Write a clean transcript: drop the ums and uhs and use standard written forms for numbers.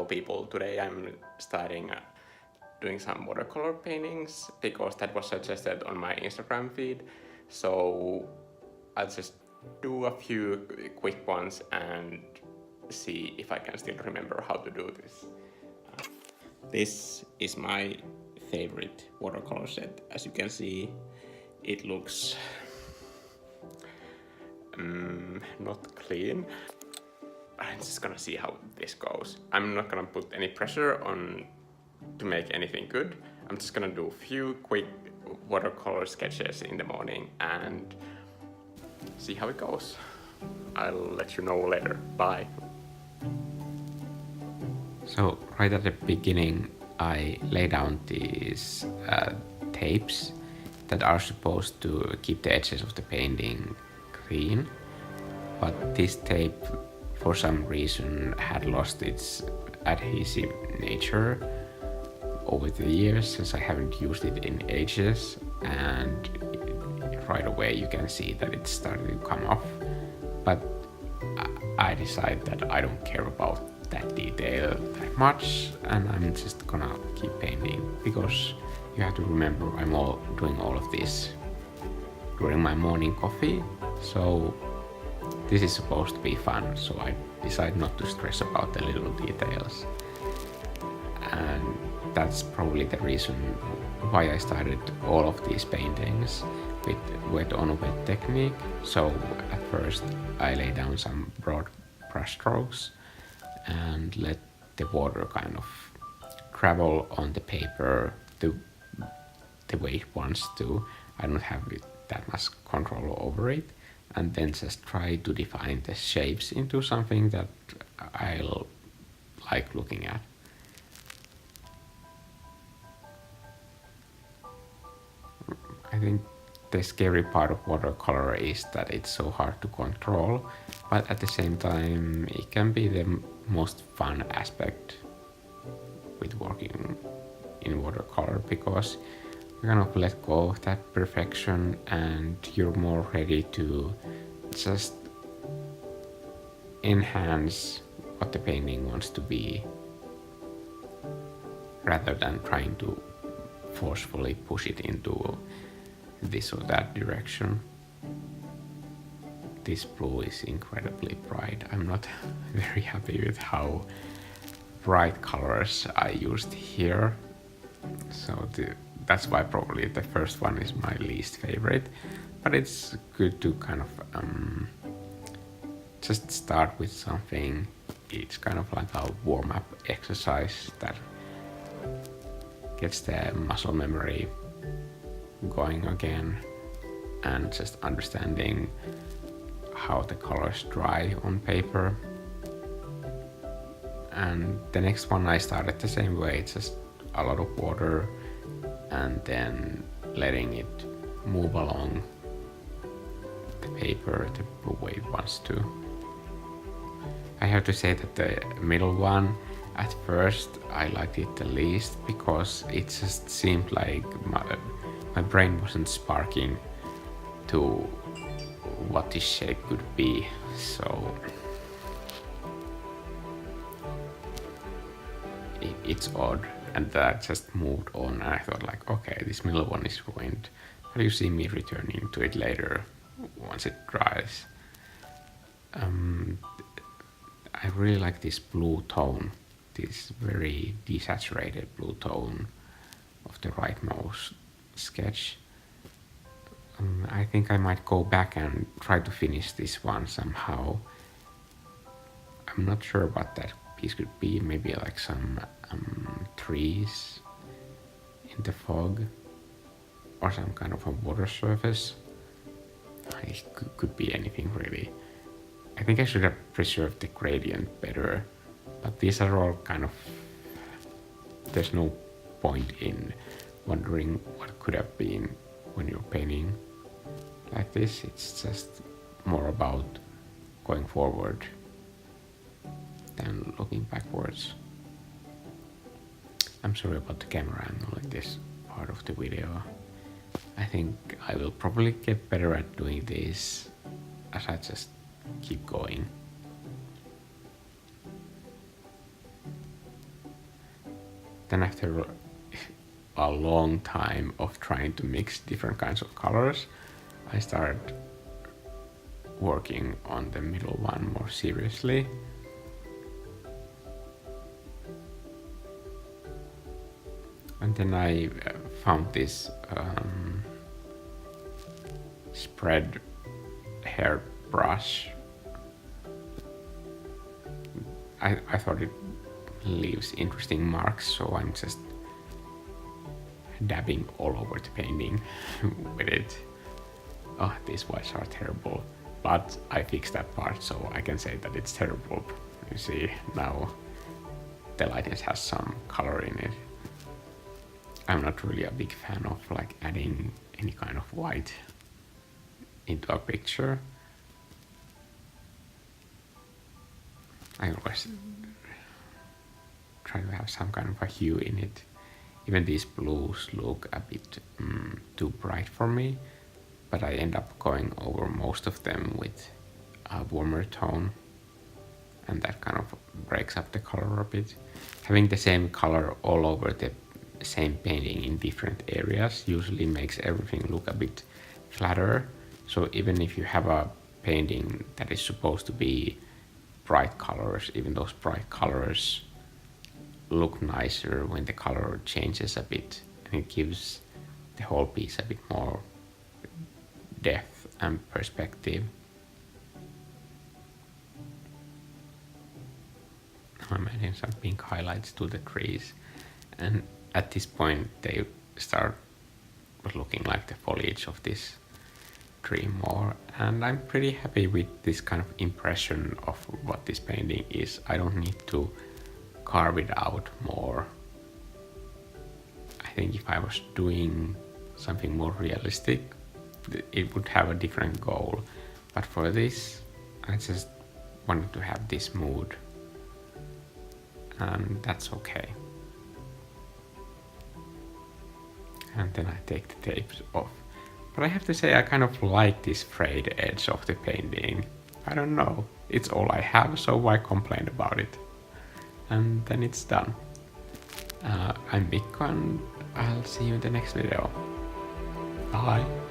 Hello people, today I'm starting doing some watercolor paintings because that was suggested on my Instagram feed. So I'll just do a few quick ones and see if I can still remember how to do this. This is my favorite watercolor set. As you can see, it looks not clean. I'm just gonna see how this goes. I'm not gonna put any pressure on to make anything good. I'm just gonna do a few quick watercolor sketches in the morning and see how it goes. I'll let you know later. Bye. So right at the beginning I lay down these tapes that are supposed to keep the edges of the painting clean, but this tape for some reason had lost its adhesive nature over the years, since I haven't used it in ages, and right away you can see that it's starting to come off. But I decided that I don't care about that detail that much, and I'm just gonna keep painting, because you have to remember I'm doing all of this during my morning coffee, so this is supposed to be fun, so I decided not to stress about the little details. And that's probably the reason why I started all of these paintings with wet on wet technique. So at first I lay down some broad brush strokes and let the water kind of travel on the paper the way it wants to. I don't have that much control over it, and then just try to define the shapes into something that I'll like looking at. I think the scary part of watercolor is that it's so hard to control, but at the same time it can be the most fun aspect with working in watercolor, because you kind of let go of that perfection and you're more ready to just enhance what the painting wants to be, rather than trying to forcefully push it into this or that direction. This blue is incredibly bright. I'm not very happy with how bright colors I used here, so that's why probably the first one is my least favorite, but it's good to kind of just start with something. It's kind of like a warm-up exercise that gets the muscle memory going again, and just understanding how the colors dry on paper. And the next one I started the same way, just a lot of water and then letting it move along the paper the way it wants to. I have to say that the middle one, at first I liked it the least, because it just seemed like my brain wasn't sparking to what this shape could be, so it's odd, and I just moved on, and I thought like, okay, this middle one is ruined, but you see me returning to it later once it dries. I really like this blue tone, this very desaturated blue tone of the right nose sketch. I think I might go back and try to finish this one somehow. I'm not sure what that piece could be, maybe like some trees in the fog, or some kind of a water surface. It could be anything really. I think I should have preserved the gradient better, but these are all kind of, there's no point in wondering what could have been when you're painting like this. It's just more about going forward than looking backwards. I'm sorry about the camera angle in this part of the video. I think I will probably get better at doing this as I just keep going. then after a long time of trying to mix different kinds of colors, I started working on the middle one more seriously. And then I found this spread hair brush. I thought it leaves interesting marks, so I'm just dabbing all over the painting with it. Oh, these whites are terrible, but I fixed that part, so I can say that it's terrible. You see, now the lightness has some color in it. I'm not really a big fan of like adding any kind of white into a picture. I always try to have some kind of a hue in it. Even these blues look a bit too bright for me, but I end up going over most of them with a warmer tone, and that kind of breaks up the color a bit. Having the same color all over the same painting in different areas usually makes everything look a bit flatter. So even if you have a painting that is supposed to be bright colors, even those bright colors look nicer when the color changes a bit, and it gives the whole piece a bit more depth and perspective. I'm adding some pink highlights to the trees, and at this point they start looking like the foliage of this tree more, and I'm pretty happy with this kind of impression of what this painting is. I don't need to carve it out more. I think if I was doing something more realistic, it would have a different goal, but for this I just wanted to have this mood, and that's okay. And then I take the tapes off. But I have to say I kind of like this frayed edge of the painting. I don't know, it's all I have, so why complain about it? And then it's done. I'm Mikko, and I'll see you in the next video. Bye!